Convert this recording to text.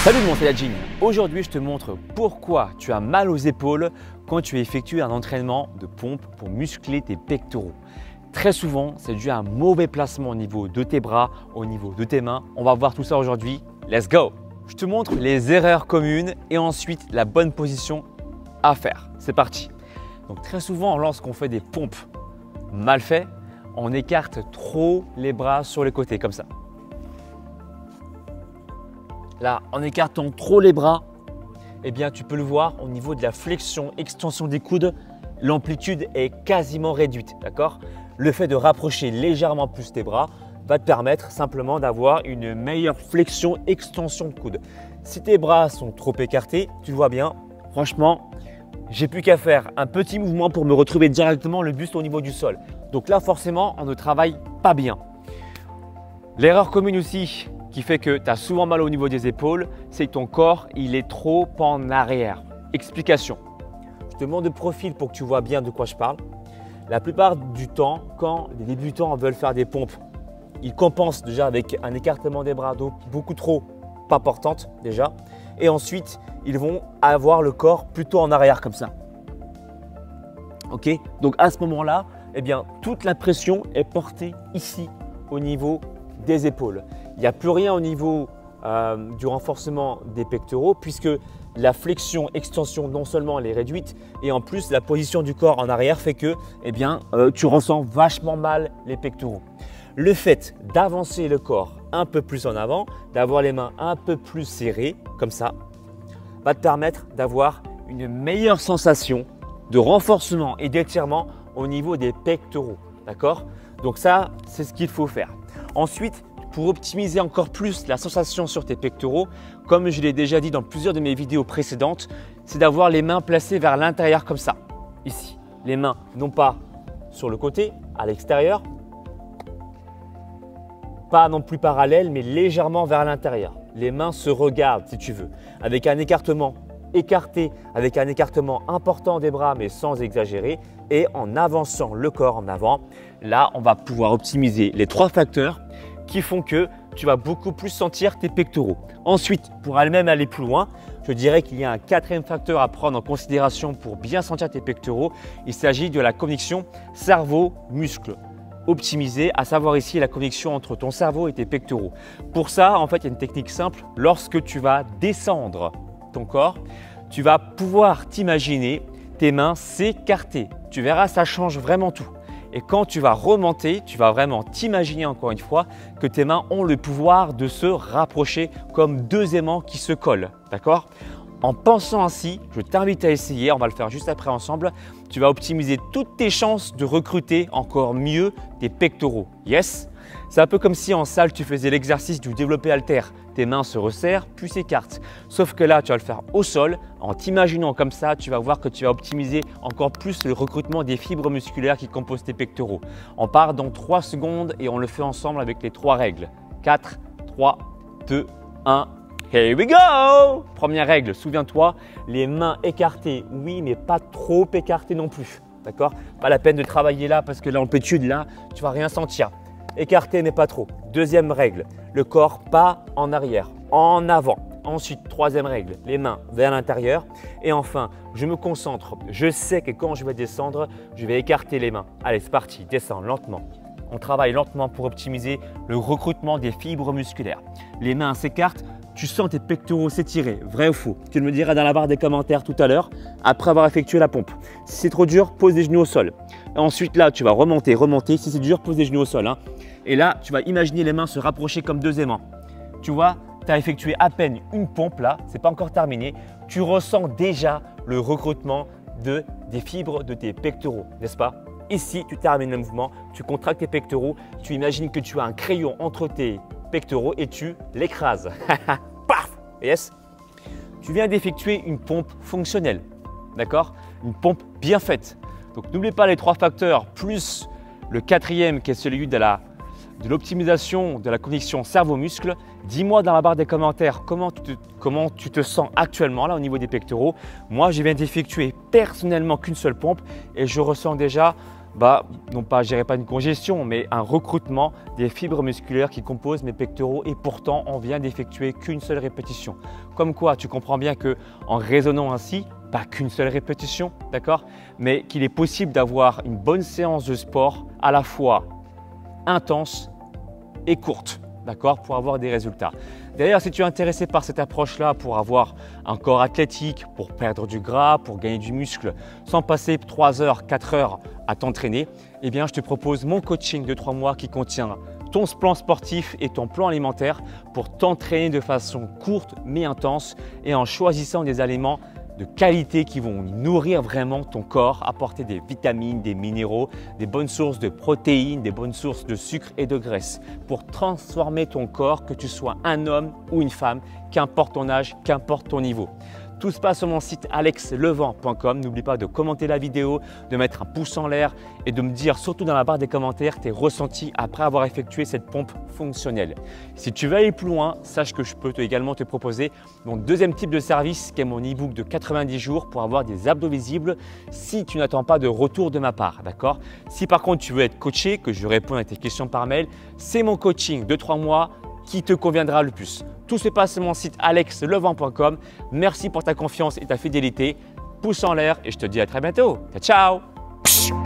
Salut mon Saiyajin. Aujourd'hui je te montre pourquoi tu as mal aux épaules quand tu effectues un entraînement de pompe pour muscler tes pectoraux. Très souvent c'est dû à un mauvais placement au niveau de tes bras, au niveau de tes mains. On va voir tout ça aujourd'hui, let's go. Je te montre les erreurs communes et ensuite la bonne position à faire. C'est parti. Donc très souvent lorsqu'on fait des pompes mal faites, on écarte trop les bras sur les côtés comme ça. Là, en écartant trop les bras, eh bien, tu peux le voir au niveau de la flexion, extension des coudes, l'amplitude est quasiment réduite, d'accord? Le fait de rapprocher légèrement plus tes bras va te permettre simplement d'avoir une meilleure flexion, extension de coude. Si tes bras sont trop écartés, tu vois bien, franchement, j'ai plus qu'à faire un petit mouvement pour me retrouver directement le buste au niveau du sol. Donc là, forcément, on ne travaille pas bien. L'erreur commune aussi, qui fait que tu as souvent mal au niveau des épaules, c'est que ton corps il est trop en arrière. Explication. Je te montre de profil pour que tu vois bien de quoi je parle. La plupart du temps, quand les débutants veulent faire des pompes, ils compensent déjà avec un écartement des bras beaucoup trop pas portante déjà. Et ensuite, ils vont avoir le corps plutôt en arrière comme ça. Ok? Donc à ce moment-là, eh bien, toute la pression est portée ici au niveau des épaules. Il n'y a plus rien au niveau du renforcement des pectoraux puisque la flexion, extension non seulement elle est réduite et en plus la position du corps en arrière fait que eh bien, tu ressens vachement mal les pectoraux. Le fait d'avancer le corps un peu plus en avant, d'avoir les mains un peu plus serrées comme ça, va te permettre d'avoir une meilleure sensation de renforcement et d'étirement au niveau des pectoraux. D'accord? Donc ça, c'est ce qu'il faut faire. Ensuite, pour optimiser encore plus la sensation sur tes pectoraux, comme je l'ai déjà dit dans plusieurs de mes vidéos précédentes, c'est d'avoir les mains placées vers l'intérieur comme ça, ici. Les mains non pas sur le côté, à l'extérieur, pas non plus parallèles, mais légèrement vers l'intérieur. Les mains se regardent si tu veux, avec un écartement écarté, avec un écartement important des bras mais sans exagérer et en avançant le corps en avant. Là, on va pouvoir optimiser les trois facteurs qui font que tu vas beaucoup plus sentir tes pectoraux. Ensuite, pour même aller plus loin, je dirais qu'il y a un quatrième facteur à prendre en considération pour bien sentir tes pectoraux. Il s'agit de la connexion cerveau-muscle. Optimiser, à savoir ici la connexion entre ton cerveau et tes pectoraux. Pour ça, en fait, il y a une technique simple. Lorsque tu vas descendre ton corps, tu vas pouvoir t'imaginer tes mains s'écarter. Tu verras, ça change vraiment tout. Et quand tu vas remonter, tu vas vraiment t'imaginer encore une fois que tes mains ont le pouvoir de se rapprocher comme deux aimants qui se collent. D'accord? En pensant ainsi, je t'invite à essayer, on va le faire juste après ensemble, tu vas optimiser toutes tes chances de recruter encore mieux tes pectoraux. Yes? C'est un peu comme si en salle, tu faisais l'exercice du développé haltère. Tes mains se resserrent puis s'écartent. Sauf que là, tu vas le faire au sol. En t'imaginant comme ça, tu vas voir que tu vas optimiser encore plus le recrutement des fibres musculaires qui composent tes pectoraux. On part dans 3 secondes et on le fait ensemble avec les 3 règles. 4, 3, 2, 1. Here we go! Première règle, souviens-toi, les mains écartées, oui, mais pas trop écartées non plus. D'accord? Pas la peine de travailler là parce que l'amplitude, là, tu vas rien sentir. Écarté mais pas trop. Deuxième règle, le corps pas en arrière, en avant. Ensuite, troisième règle, les mains vers l'intérieur. Et enfin, je me concentre. Je sais que quand je vais descendre, je vais écarter les mains. Allez, c'est parti, descends lentement. On travaille lentement pour optimiser le recrutement des fibres musculaires. Les mains s'écartent, tu sens tes pectoraux s'étirer, vrai ou faux? Tu me diras dans la barre des commentaires tout à l'heure, après avoir effectué la pompe. Si c'est trop dur, pose des genoux au sol. Et ensuite, là, tu vas remonter. Si c'est dur, pose des genoux au sol. Hein. Et là, tu vas imaginer les mains se rapprocher comme deux aimants. Tu vois, tu as effectué à peine une pompe là, ce n'est pas encore terminé. Tu ressens déjà le recrutement des fibres de tes pectoraux, n'est-ce pas? Ici, tu termines le mouvement, tu contractes tes pectoraux, tu imagines que tu as un crayon entre tes pectoraux et tu l'écrases. Paf! Yes! Tu viens d'effectuer une pompe fonctionnelle, d'accord? Une pompe bien faite. Donc n'oublie pas les 3 facteurs plus le quatrième qui est celui de l'optimisation de la connexion cerveau-muscle. Dis-moi dans la barre des commentaires comment tu te sens actuellement là au niveau des pectoraux. Moi, je viens d'effectuer personnellement qu'une seule pompe et je ressens déjà non pas, je dirais pas une congestion, mais un recrutement des fibres musculaires qui composent mes pectoraux et pourtant on vient d'effectuer qu'une seule répétition. Comme quoi, tu comprends bien que en raisonnant ainsi, pas qu'une seule répétition, d'accord, mais qu'il est possible d'avoir une bonne séance de sport à la fois intense et courte, d'accord, pour avoir des résultats. D'ailleurs, si tu es intéressé par cette approche-là pour avoir un corps athlétique, pour perdre du gras, pour gagner du muscle, sans passer 3 heures, 4 heures à t'entraîner, eh bien, je te propose mon coaching de 3 mois qui contient ton plan sportif et ton plan alimentaire pour t'entraîner de façon courte mais intense et en choisissant des aliments de qualité qui vont nourrir vraiment ton corps, apporter des vitamines, des minéraux, des bonnes sources de protéines, des bonnes sources de sucre et de graisse pour transformer ton corps, que tu sois un homme ou une femme, qu'importe ton âge, qu'importe ton niveau. Tout se passe sur mon site alexlevent.com. N'oublie pas de commenter la vidéo, de mettre un pouce en l'air et de me dire surtout dans la barre des commentaires tes ressentis après avoir effectué cette pompe fonctionnelle. Si tu veux aller plus loin, sache que je peux également te proposer mon deuxième type de service qui est mon e-book de 90 jours pour avoir des abdos visibles si tu n'attends pas de retour de ma part, d'accord? Si par contre tu veux être coaché, que je réponds à tes questions par mail, c'est mon coaching de 3 mois qui te conviendra le plus. Tout se passe sur mon site alexlevent.com. Merci pour ta confiance et ta fidélité. Pouce en l'air et je te dis à très bientôt. Ciao, ciao!